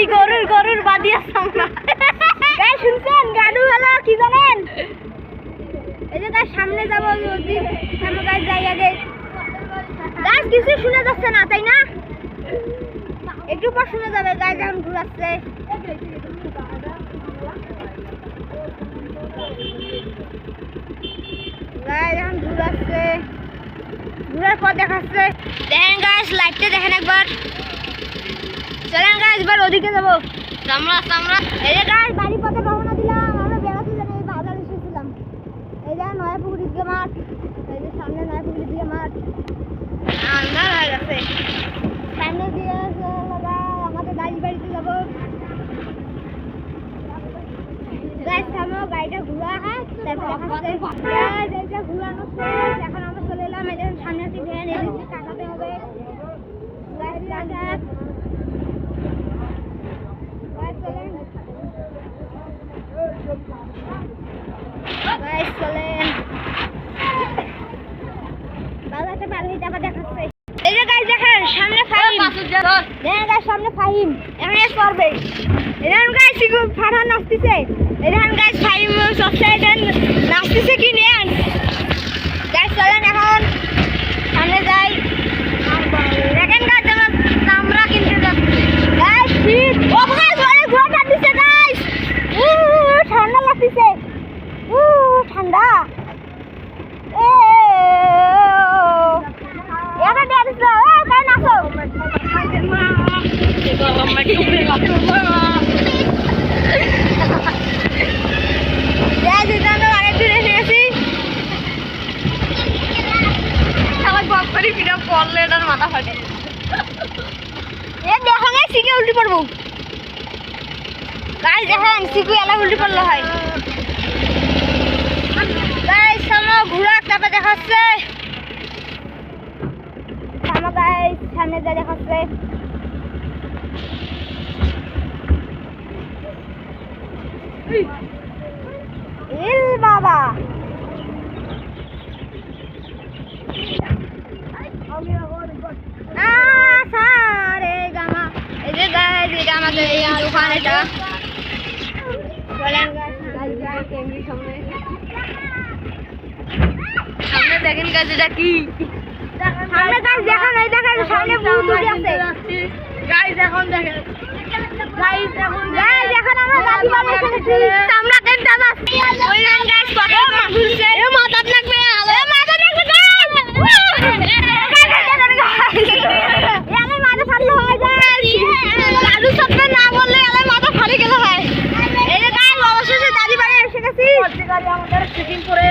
গরুর বাদিয়া আমরা গাইস শুনছেন গাড়ু হলো কি জানেন এই যে গাইস সামনে যাব যদি সামনে গাইস যাই আগে গাইস কিছু শুনে যাচ্ছে না তাই না একটু পর শুনে যাবে গাইস যখন ঘুরাচ্ছে গাইস যখন ঘুরাচ্ছে ঘুরার পর দেখাচ্ছে দেখেন গাইস লাইটটা দেখেন একবার চলেন গাইস এবার ওদিকে যাবো আমরা এই যে গাইস বাড়ি পথে রওনা দিলাম আমরা বেড়াতে যাবো এই বাজার এসেছিলাম এই যে নয়াপুকুরের দিকে মাঠ এই যে সামনে নয়াপুকুরের দিকে মাঠ আন্ধার হয়ে গেছে সামনে দিয়ে আমাদের বাড়িতে যাবো গাইস থামো গাড়িটা ঘুরা হয় তারপর দেখাচ্ছে গাইস এইটা ঘুরানো শেষ এখন আমরা চলে এলাম এই যে সামনে একটি ভ্যান এদিকে কাটাতে হবে গাইস কাটা গাইস চলেন বাজারটা পার হইতে আবার দেখাচ্ছে এই যে গাইস দেখেন সামনে ফাহিম দেখেন গাইস সামনে ফাহিম এখন এস করবে এখান গাইস ফারহান নাচতেছে এখান গাইস ফাহিম সবসাইড নাচতেছে কি নেন গাইস চলেন এখন সামনে যাই দেখেন গাইস আমরা কিনতে যাচ্ছি গাইস শীত ও গাইস অনেক ঘোড়া দিচ্ছে গাইস ঠান্ডা লাগতেছে ঠান্ডা এবার ডান্স কার নাচো মাথা ফাটে দেখো না শিখে উল্টি পড়বো গাইস দেখেন শিখু এলা উল্টি পড়লে হয় গাইস সামনে ঘোড়া তারপর দেখাচ্ছে সামনে গাইস সামনে যা দেখাচ্ছে ইল বাবা সারে গামা এই যে গাইস এটা আমাদের এই দোকান এটা চলেন গাইস ক্যামেরা সামনে দেখেন গাইস এটা কি সামনে গাইস দেখেন এই দেখেন সামনে ভূত আছে গাইস এখন দেখেন গাইস এখন আমরা গাড়ি বানিয়ে ফেলেছি আমরা কেন দাদা ওই গাইস কত ঘুরছে এ মাথা লাগবে এ মাথা লাগবে এলে মাথা ফাটলো হয় গাইস দাদু সবটা না বললে এলে মাথা ফাটে গেল হয় এই যে গাইস অবশেষে দাদি বাড়ি এসে গেছি গাড়ি আমাদের চেকিং করে